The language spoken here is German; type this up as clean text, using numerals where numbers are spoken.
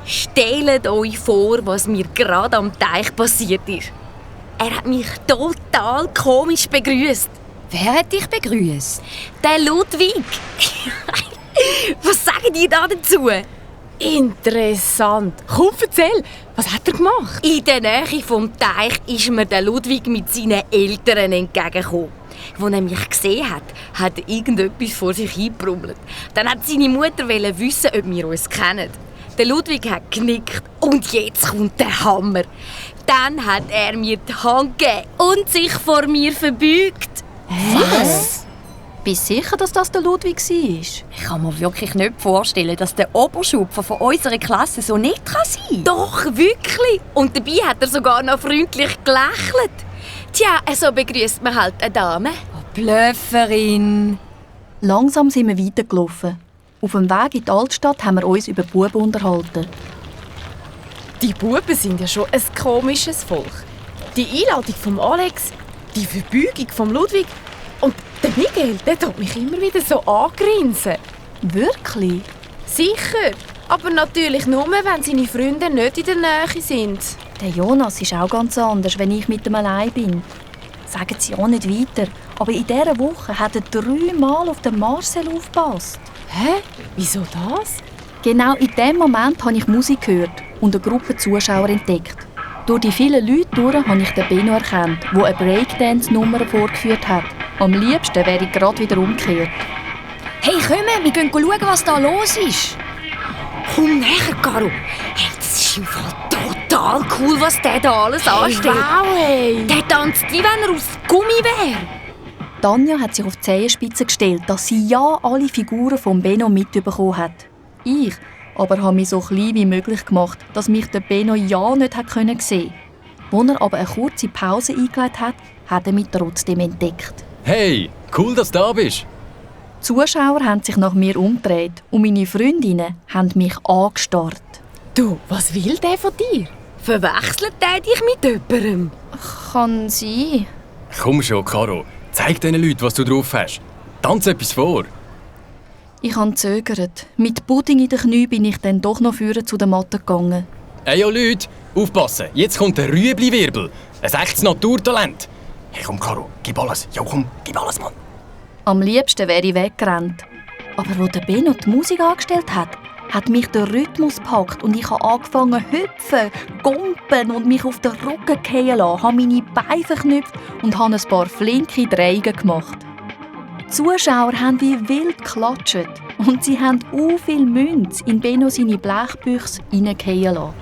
Stellt euch vor, was mir gerade am Teich passiert ist. Er hat mich total komisch begrüßt. Wer hat dich begrüßt? Der Ludwig. Was sagen die da dazu? Interessant. Komm, erzähl, was hat er gemacht? In der Nähe vom Teich ist mir der Ludwig mit seinen Eltern entgegengekommen. Als er mich gesehen hat, hat er irgendetwas vor sich hingebrummelt. Dann hat seine Mutter wissen, ob wir uns kennen. Der Ludwig hat genickt und jetzt kommt der Hammer. Dann hat er mir die Hand gegeben und sich vor mir verbeugt. Was? Bist du sicher, dass das der Ludwig war? Ich kann mir wirklich nicht vorstellen, dass der Oberschupfer von unserer Klasse so nicht sein kann. Doch, wirklich. Und dabei hat er sogar noch freundlich gelächelt. Tja, so begrüßt man halt eine Dame. Oh, Blöfferin. Langsam sind wir weitergelaufen. Auf dem Weg in die Altstadt haben wir uns über die Buben unterhalten. Die Buben sind ja schon ein komisches Volk. Die Einladung von Alex, die Verbeugung von Ludwig und der Miguel, der tut mich immer wieder so angrinsen. Wirklich? Sicher, aber natürlich nur, wenn seine Freunde nicht in der Nähe sind. Der Jonas ist auch ganz anders, wenn ich mit ihm allein bin. Sagen Sie auch nicht weiter, aber in dieser Woche hat er 3-mal auf den Marcel aufgepasst. Hä? Wieso das? Genau in dem Moment habe ich Musik gehört und eine Gruppe Zuschauer entdeckt. Durch die vielen Leute durch habe ich den Benno erkannt, der eine Breakdance-Nummer vorgeführt hat. Am liebsten wäre ich gerade wieder umgekehrt. Hey, komm, wir gehen schauen, was da los ist. Komm näher, Caro. Hey, das ist im Fall total cool, was der da alles anstellt. Wow, hey! Der tanzt, wie wenn er aus Gummi wäre. Tanja hat sich auf die Zehenspitze gestellt, dass sie ja alle Figuren vom Benno mitbekommen hat. Ich aber habe mich so klein wie möglich gemacht, dass mich der Benno ja nicht sehen konnte. Als er aber eine kurze Pause eingelegt hat, hat er mich trotzdem entdeckt. Hey, cool, dass du da bist. Die Zuschauer haben sich nach mir umgedreht und meine Freundinnen haben mich angestarrt. Du, was will der von dir? Verwechselt er dich mit jemandem? Kann sein. Komm schon, Caro. Zeig diesen Leuten, was du drauf hast. Tanz etwas vor. Ich habe gezögert. Mit Pudding in den Knien bin ich dann doch noch vorne zu der Matte gegangen. Hey, ja, Leute, aufpassen. Jetzt kommt der Rüebli-Wirbel. Ein echtes Naturtalent. Hey, komm, Caro, gib alles. Ja, komm, gib alles, Mann. Am liebsten wäre ich weggerannt. Aber als der Benno die Musik angestellt hat, hat mich der Rhythmus gepackt und ich habe angefangen zu hüpfen, gumpen und mich auf den Rücken fallen lassen, habe meine Beine verknüpft und habe ein paar flinke Drehungen gemacht. Die Zuschauer haben wie wild geklatscht und sie haben viel Münze in Benno seine Blechbüchse hineingefallen lassen.